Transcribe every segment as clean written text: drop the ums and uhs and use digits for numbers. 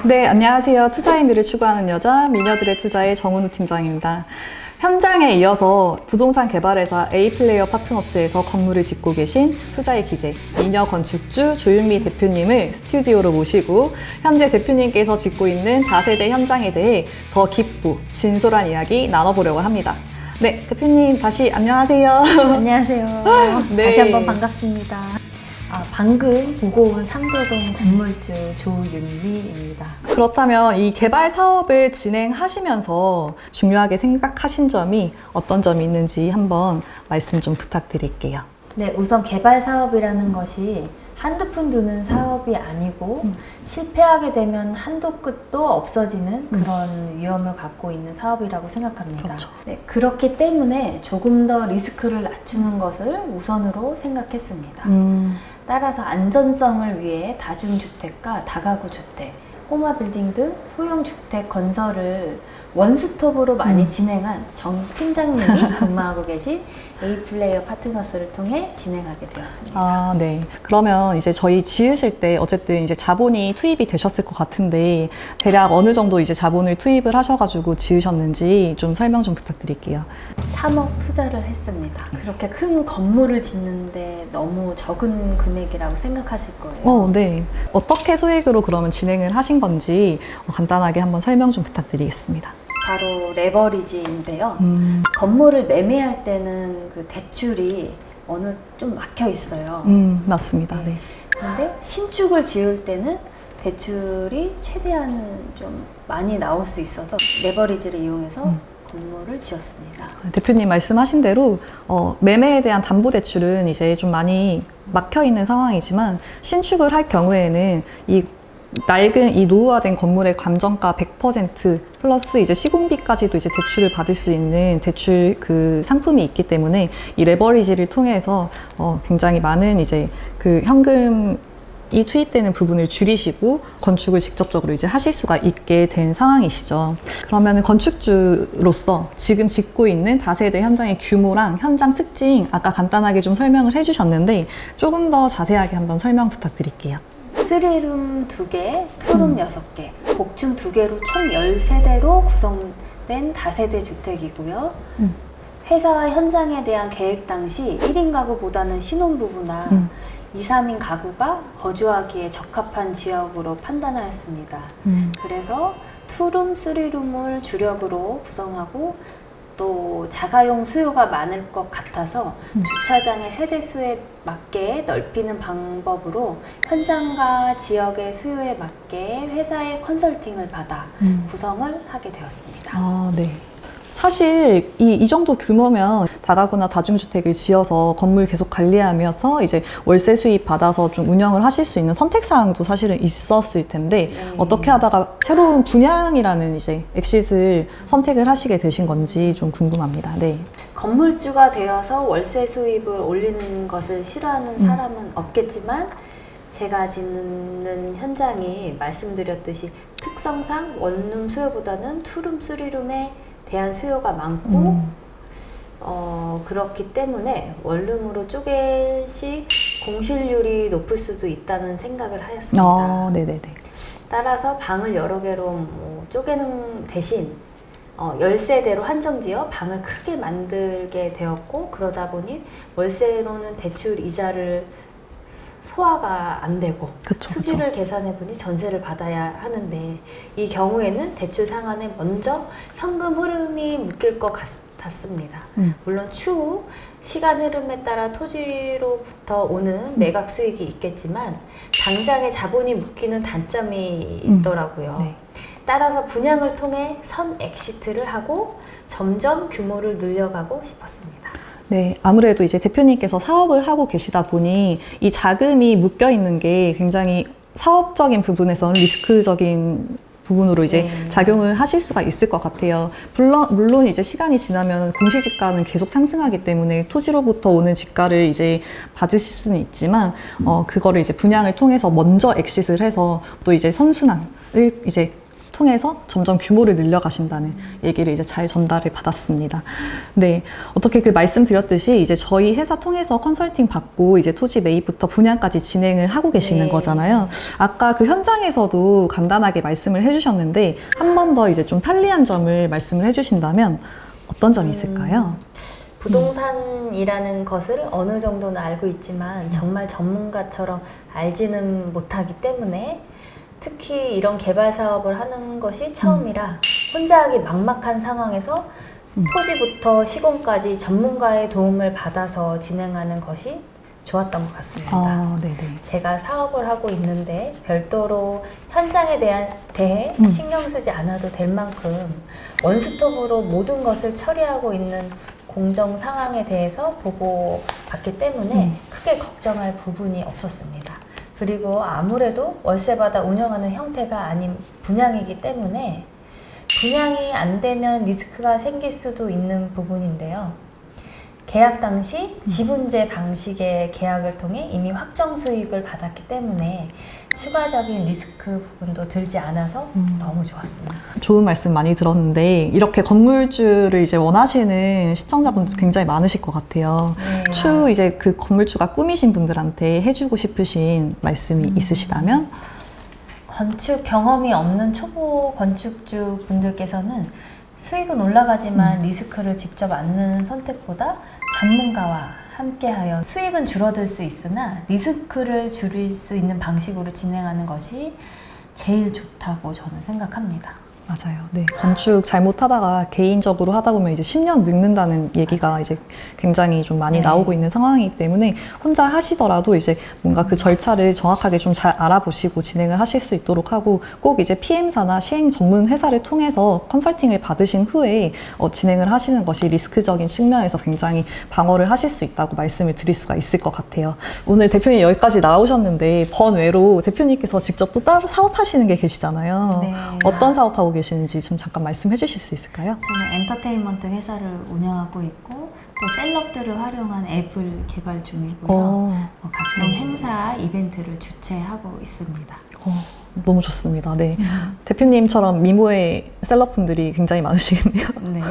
네, 안녕하세요. 투자의 미를 추구하는 여자, 미녀들의 투자의 정은우 팀장입니다. 현장에 이어서 부동산 개발회사 A플레이어 파트너스에서 건물을 짓고 계신 투자의 기재, 미녀 건축주 조윤미 대표님을 스튜디오로 모시고 현재 대표님께서 짓고 있는 다세대 현장에 대해 더 깊고 진솔한 이야기 나눠보려고 합니다. 네, 대표님 다시 안녕하세요. 안녕하세요. 네. 다시 한번 반갑습니다. 방금 보고 온 상도동 건물주 조윤미입니다. 그렇다면 이 개발 사업을 진행하시면서 중요하게 생각하신 점이 어떤 점이 있는지 한번 말씀 좀 부탁드릴게요. 네, 우선 개발 사업이라는 것이 한두 푼 드는 사업이 아니고 실패하게 되면 한도 끝도 없어지는 그런 위험을 갖고 있는 사업이라고 생각합니다. 그렇죠. 네, 그렇기 때문에 조금 더 리스크를 낮추는 것을 우선으로 생각했습니다. 따라서 안전성을 위해 다중주택과 다가구 주택, 꼬마빌딩 등 소형 주택 건설을 원스톱으로 많이 진행한 정 팀장님이 근무하고 계신 A플레이어 파트너스를 통해 진행하게 되었습니다. 아, 네. 그러면 이제 저희 지으실 때 어쨌든 이제 자본이 투입이 되셨을 것 같은데 대략 어느 정도 이제 자본을 투입을 하셔가지고 지으셨는지 좀 설명 좀 부탁드릴게요. 3억 투자를 했습니다. 그렇게 큰 건물을 짓는데 너무 적은 금액이라고 생각하실 거예요. 네. 어떻게 소액으로 그러면 진행을 하신 건지 간단하게 한번 설명 좀 부탁드리겠습니다. 바로 레버리지인데요. 건물을 매매할 때는 그 대출이 어느 좀 막혀 있어요. 맞습니다. 네. 네. 그런데 신축을 지을 때는 대출이 최대한 좀 많이 나올 수 있어서 레버리지를 이용해서 건물을 지었습니다. 대표님 말씀하신 대로 매매에 대한 담보대출은 이제 좀 많이 막혀 있는 상황이지만 신축을 할 경우에는 이 낡은 이 노후화된 건물의 감정가 100% 플러스 이제 시공비까지도 이제 대출을 받을 수 있는 대출 그 상품이 있기 때문에 이 레버리지를 통해서 굉장히 많은 이제 그 현금이 투입되는 부분을 줄이시고 건축을 직접적으로 이제 하실 수가 있게 된 상황이시죠. 그러면 건축주로서 지금 짓고 있는 다세대 현장의 규모랑 현장 특징 아까 간단하게 좀 설명을 해주셨는데 조금 더 자세하게 한번 설명 부탁드릴게요. 3룸 2개, 투룸 6개, 복층 2개로 총 10세대로 구성된 다세대 주택이고요. 회사 현장에 대한 계획 당시 1인 가구보다는 신혼부부나 2, 3인 가구가 거주하기에 적합한 지역으로 판단하였습니다. 그래서 투룸, 3룸을 주력으로 구성하고 또 자가용 수요가 많을 것 같아서 주차장의 세대수에 맞게 넓히는 방법으로 현장과 지역의 수요에 맞게 회사의 컨설팅을 받아 구성을 하게 되었습니다. 아, 네. 사실 이 정도 규모면 다가구나 다중주택을 지어서 건물 계속 관리하면서 이제 월세 수입 받아서 좀 운영을 하실 수 있는 선택사항도 사실은 있었을 텐데 어떻게 하다가 새로운 분양이라는 이제 엑싯을 선택을 하시게 되신 건지 좀 궁금합니다. 네. 건물주가 되어서 월세 수입을 올리는 것을 싫어하는 사람은 없겠지만 제가 짓는 현장이 말씀드렸듯이 특성상 원룸 수요보다는 투룸, 쓰리룸에 대한 수요가 많고 그렇기 때문에 원룸으로 쪼갤씩 공실률이 높을 수도 있다는 생각을 하였습니다. 네네네. 따라서 방을 여러 개로 쪼개는 대신 10세대로 한정지어 방을 크게 만들게 되었고 그러다 보니 월세로는 대출 이자를 소화가 안 되고 수지를 계산해 보니 전세를 받아야 하는데 이 경우에는 대출 상환에 먼저 현금 흐름이 묶일 것 같습니다. 물론 추후 시간 흐름에 따라 토지로부터 오는 매각 수익이 있겠지만 당장의 자본이 묶이는 단점이 있더라고요. 네. 따라서 분양을 통해 선 엑시트를 하고 점점 규모를 늘려가고 싶었습니다. 네, 아무래도 이제 대표님께서 사업을 하고 계시다 보니 이 자금이 묶여 있는 게 굉장히 사업적인 부분에서는 리스크적인 부분으로 이제 작용을 하실 수가 있을 것 같아요. 물론 이제 시간이 지나면 공시지가는 계속 상승하기 때문에 토지로부터 오는 지가를 이제 받으실 수는 있지만 그거를 이제 분양을 통해서 먼저 엑싯을 해서 또 이제 선순환을 이제 통해서 점점 규모를 늘려가신다는 얘기를 이제 잘 전달을 받았습니다. 네, 어떻게 그 말씀드렸듯이 이제 저희 회사 통해서 컨설팅 받고 이제 토지 매입부터 분양까지 진행을 하고 계시는 네. 거잖아요. 아까 그 현장에서도 간단하게 말씀을 해주셨는데 한 번 더 이제 좀 편리한 점을 말씀을 해주신다면 어떤 점이 있을까요? 부동산이라는 것을 어느 정도는 알고 있지만 정말 전문가처럼 알지는 못하기 때문에 특히 이런 개발 사업을 하는 것이 처음이라 혼자 하기 막막한 상황에서 토지부터 시공까지 전문가의 도움을 받아서 진행하는 것이 좋았던 것 같습니다. 네네. 제가 사업을 하고 있는데 별도로 현장에 대해 신경 쓰지 않아도 될 만큼 원스톱으로 모든 것을 처리하고 있는 공정 상황에 대해서 보고받기 때문에 크게 걱정할 부분이 없었습니다. 그리고 아무래도 월세받아 운영하는 형태가 아닌 분양이기 때문에 분양이 안 되면 리스크가 생길 수도 있는 부분인데요. 계약 당시 지분제 방식의 계약을 통해 이미 확정 수익을 받았기 때문에 추가적인 리스크 부분도 들지 않아서 너무 좋았습니다. 좋은 말씀 많이 들었는데 이렇게 건물주를 이제 원하시는 시청자분들 굉장히 많으실 것 같아요. 네. 추후 이제 그 건물주가 꾸미신 분들한테 해주고 싶으신 말씀이 있으시다면? 건축 경험이 없는 초보 건축주 분들께서는 수익은 올라가지만 리스크를 직접 안는 선택보다 전문가와 함께하여 수익은 줄어들 수 있으나 리스크를 줄일 수 있는 방식으로 진행하는 것이 제일 좋다고 저는 생각합니다. 맞아요. 네. 건축 잘못하다가 개인적으로 하다 보면 이제 10년 늙는다는 얘기가 이제 굉장히 좀 많이 네. 나오고 있는 상황이기 때문에 혼자 하시더라도 이제 뭔가 그 절차를 정확하게 좀 잘 알아보시고 진행을 하실 수 있도록 하고 꼭 이제 PM사나 시행 전문 회사를 통해서 컨설팅을 받으신 후에 진행을 하시는 것이 리스크적인 측면에서 굉장히 방어를 하실 수 있다고 말씀을 드릴 수가 있을 것 같아요. 오늘 대표님 여기까지 나오셨는데 번외로 대표님께서 직접 또 따로 사업하시는 게 계시잖아요. 네. 어떤 사업하고 계시는지 좀 잠깐 말씀해 주실 수 있을까요? 저는 엔터테인먼트 회사를 운영하고 있고 또 셀럽들을 활용한 앱을 개발 중이고요. 각종 행사, 이벤트를 주최하고 있습니다. 너무 좋습니다. 네. 대표님처럼 미모의 셀럽분들이 굉장히 많으시겠네요. 네.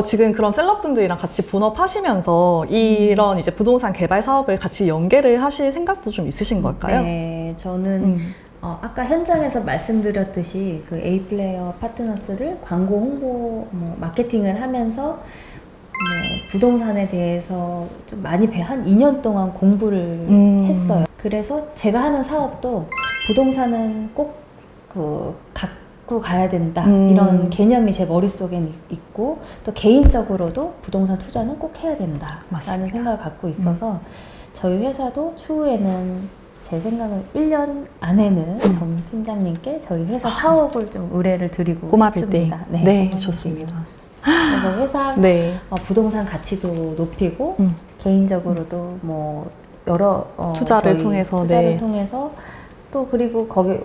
지금 그럼 셀럽분들이랑 같이 본업하시면서 이런 이제 부동산 개발 사업을 같이 연계를 하실 생각도 좀 있으신 걸까요? 네, 저는 아까 현장에서 말씀드렸듯이 그 A플레이어 파트너스를 광고 홍보 마케팅을 하면서 부동산에 대해서 좀 많이 한 2년 동안 공부를 했어요. 그래서 제가 하는 사업도 부동산은 꼭 갖고 가야 된다 이런 개념이 제 머릿속에 있고 또 개인적으로도 부동산 투자는 꼭 해야 된다라는 맞습니다. 생각을 갖고 있어서 저희 회사도 추후에는 제 생각은 1년 안에는 전 팀장님께 저희 회사 사업을 좀 의뢰를 드리고 꼬마 빌딩. 싶습니다. 네, 꼬마 좋습니다. 그래서 회사 네. 부동산 가치도 높이고 개인적으로도 뭐 여러 투자를 저희 통해서, 투자를 네. 통해서 또 그리고 거기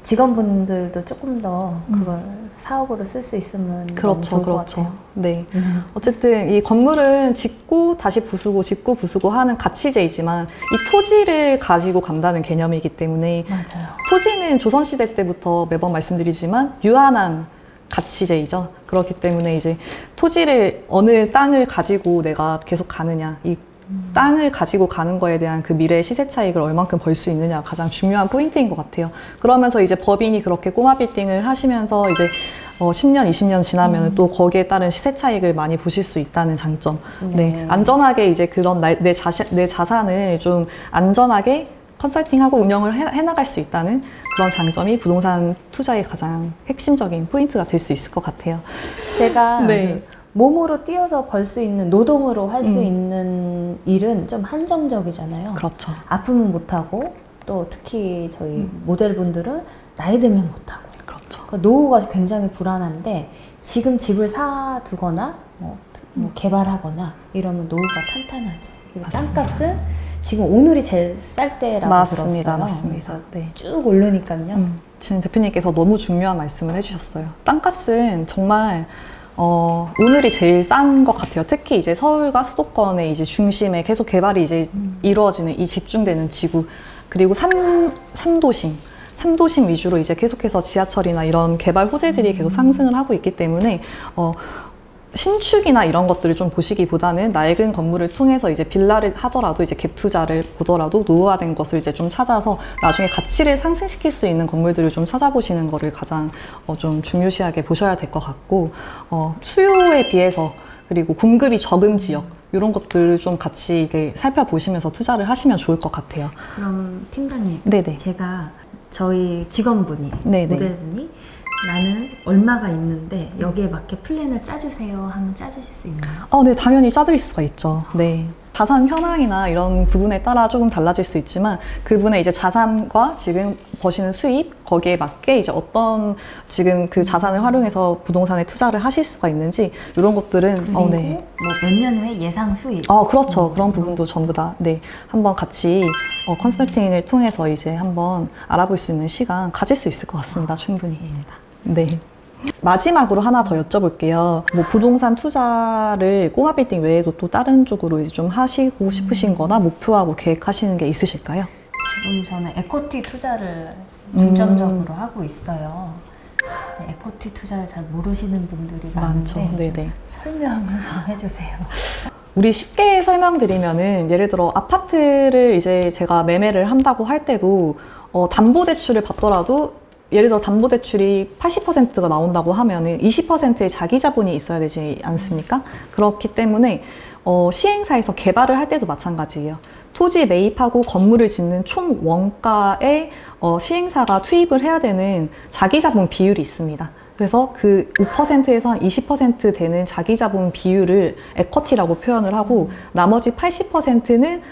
직원분들도 조금 더 그걸 사업으로 쓸 수 있으면 너무 그렇죠, 좋을 것 그렇죠. 같아요. 네. 어쨌든 이 건물은 짓고 다시 부수고 짓고 부수고 하는 가치제이지만 이 토지를 가지고 간다는 개념이기 때문에 맞아요. 토지는 조선시대 때부터 매번 말씀드리지만 유한한 가치제이죠. 그렇기 때문에 이제 토지를 어느 땅을 가지고 내가 계속 가느냐, 이 땅을 가지고 가는 거에 대한 그 미래의 시세 차익을 얼만큼 벌 수 있느냐가 가장 중요한 포인트인 것 같아요. 그러면서 이제 법인이 그렇게 꼬마 빌딩을 하시면서 이제 10년, 20년 지나면 또 거기에 따른 시세 차익을 많이 보실 수 있다는 장점. 네. 안전하게 이제 그런 내 자산을 좀 안전하게 컨설팅하고 운영을 해나갈 수 있다는 그런 장점이 부동산 투자의 가장 핵심적인 포인트가 될 수 있을 것 같아요. 제가 네. 몸으로 뛰어서 벌 수 있는 노동으로 할 수 있는 일은 좀 한정적이잖아요. 그렇죠. 아프면 못하고 또 특히 저희 모델분들은 나이 들면 못하고 그렇죠. 그러니까 노후가 굉장히 불안한데 지금 집을 사두거나 개발하거나 이러면 노후가 탄탄하죠. 그리고 맞습니다. 땅값은 지금 오늘이 제일 쌀 때라고 맞습니다. 들었어요. 맞습니다. 그래서 네. 쭉 오르니까요. 지금 대표님께서 너무 중요한 말씀을 해주셨어요. 땅값은 정말 오늘이 제일 싼 것 같아요. 특히 이제 서울과 수도권의 이제 중심에 계속 개발이 이제 이루어지는 이 집중되는 지구, 그리고 3도심. 3도심 위주로 이제 계속해서 지하철이나 이런 개발 호재들이 계속 상승을 하고 있기 때문에 신축이나 이런 것들을 좀 보시기보다는 낡은 건물을 통해서 이제 빌라를 하더라도 이제 갭 투자를 보더라도 노후화된 것을 이제 좀 찾아서 나중에 가치를 상승시킬 수 있는 건물들을 좀 찾아보시는 거를 가장 좀 중요시하게 보셔야 될 것 같고, 수요에 비해서 그리고 공급이 적은 지역 이런 것들을 좀 같이 이게 살펴보시면서 투자를 하시면 좋을 것 같아요. 그럼 팀장님, 네네. 제가 저희 직원분이, 네네. 모델분이 나는 얼마가 있는데 여기에 맞게 플랜을 짜주세요 하면 짜주실 수 있나요? 네, 당연히 짜드릴 수가 있죠. 네. 자산 현황이나 이런 부분에 따라 조금 달라질 수 있지만 그분의 이제 자산과 지금 버시는 수입 거기에 맞게 이제 어떤 지금 그 자산을 활용해서 부동산에 투자를 하실 수가 있는지 이런 것들은 그리고 네. 뭐 몇 년 후에 예상 수익. 그렇죠. 그런 부분도 전부 다 네. 한번 같이 컨설팅을 통해서 이제 한번 알아볼 수 있는 시간 가질 수 있을 것 같습니다. 충분히. 좋습니다. 네. 마지막으로 하나 더 여쭤볼게요. 뭐 부동산 투자를 꼬마 빌딩 외에도 또 다른 쪽으로 이제 좀 하시고 싶으신 거나 목표하고 계획하시는 게 있으실까요? 지금 저는 에쿼티 투자를 중점적으로 하고 있어요. 네, 에쿼티 투자를 잘 모르시는 분들이 많죠. 많은데 네네. 설명을 해주세요. 우리 쉽게 설명드리면은 예를 들어 아파트를 이제 제가 매매를 한다고 할 때도 담보대출을 받더라도 예를 들어 담보대출이 80%가 나온다고 하면은 20%의 자기 자본이 있어야 되지 않습니까? 그렇기 때문에 시행사에서 개발을 할 때도 마찬가지예요. 토지 매입하고 건물을 짓는 총 원가에 시행사가 투입을 해야 되는 자기 자본 비율이 있습니다. 그래서 그 5%에서 한 20% 되는 자기 자본 비율을 에쿼티라고 표현을 하고 나머지 80%는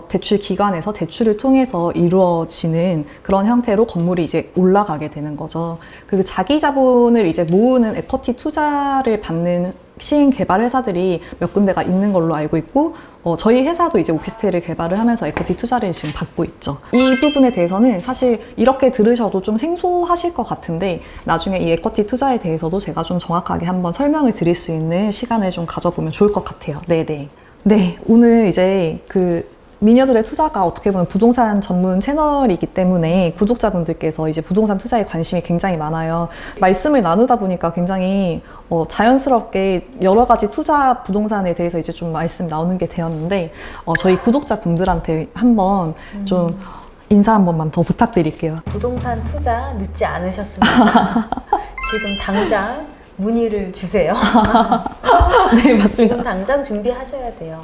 대출 기관에서 대출을 통해서 이루어지는 그런 형태로 건물이 이제 올라가게 되는 거죠. 그 자기 자본을 이제 모으는 에쿼티 투자를 받는 시행 개발 회사들이 몇 군데가 있는 걸로 알고 있고 저희 회사도 이제 오피스텔을 개발을 하면서 에쿼티 투자를 지금 받고 있죠. 이 부분에 대해서는 사실 이렇게 들으셔도 좀 생소하실 것 같은데 나중에 이 에쿼티 투자에 대해서도 제가 좀 정확하게 한번 설명을 드릴 수 있는 시간을 좀 가져보면 좋을 것 같아요. 네네. 네, 오늘 이제 미녀들의 투자가 어떻게 보면 부동산 전문 채널이기 때문에 구독자분들께서 이제 부동산 투자에 관심이 굉장히 많아요. 말씀을 나누다 보니까 굉장히 자연스럽게 여러 가지 투자 부동산에 대해서 이제 좀 말씀 나오는 게 되었는데 저희 구독자분들한테 한번 좀 인사 한 번만 더 부탁드릴게요. 부동산 투자 늦지 않으셨습니다. 지금 당장 문의를 주세요. 네, 맞습니다. 지금 당장 준비하셔야 돼요.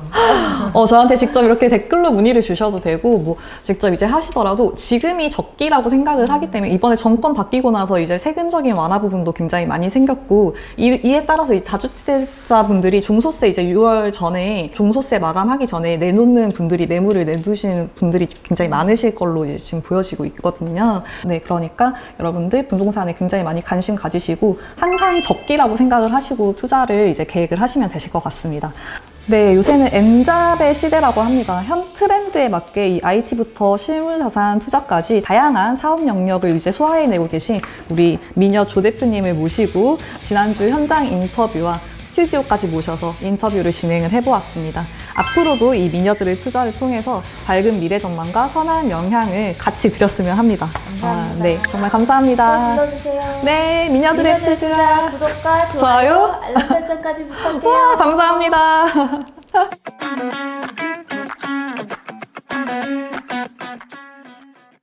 저한테 직접 이렇게 댓글로 문의를 주셔도 되고, 뭐, 직접 이제 하시더라도 지금이 적기라고 생각을 하기 때문에 이번에 정권 바뀌고 나서 이제 세금적인 완화 부분도 굉장히 많이 생겼고, 이에 따라서 이제 다주택자분들이 종소세 이제 6월 전에 종소세 마감하기 전에 내놓는 분들이 매물을 내두시는 분들이 굉장히 많으실 걸로 이제 지금 보여지고 있거든요. 네, 그러니까 여러분들 부동산에 굉장히 많이 관심 가지시고, 항상 적기라고 생각을 하시고 투자를 이제 계획을 하시면 되실 것 같습니다. 네, 요새는 N잡의 시대라고 합니다. 현 트렌드에 맞게 이 IT부터 실물자산 투자까지 다양한 사업 영역을 이제 소화해내고 계신 우리 미녀 조 대표님을 모시고 지난주 현장 인터뷰와 스튜디오까지 모셔서 인터뷰를 진행을 해보았습니다. 앞으로도 이 미녀들의 투자를 통해서 밝은 미래 전망과 선한 영향을 같이 드렸으면 합니다. 감사합니다. 네, 정말 감사합니다. 또 불러주세요. 네, 미녀들의 미녀들 투자. 구독과 좋아요, 알람 설정까지 부탁해요. 감사합니다.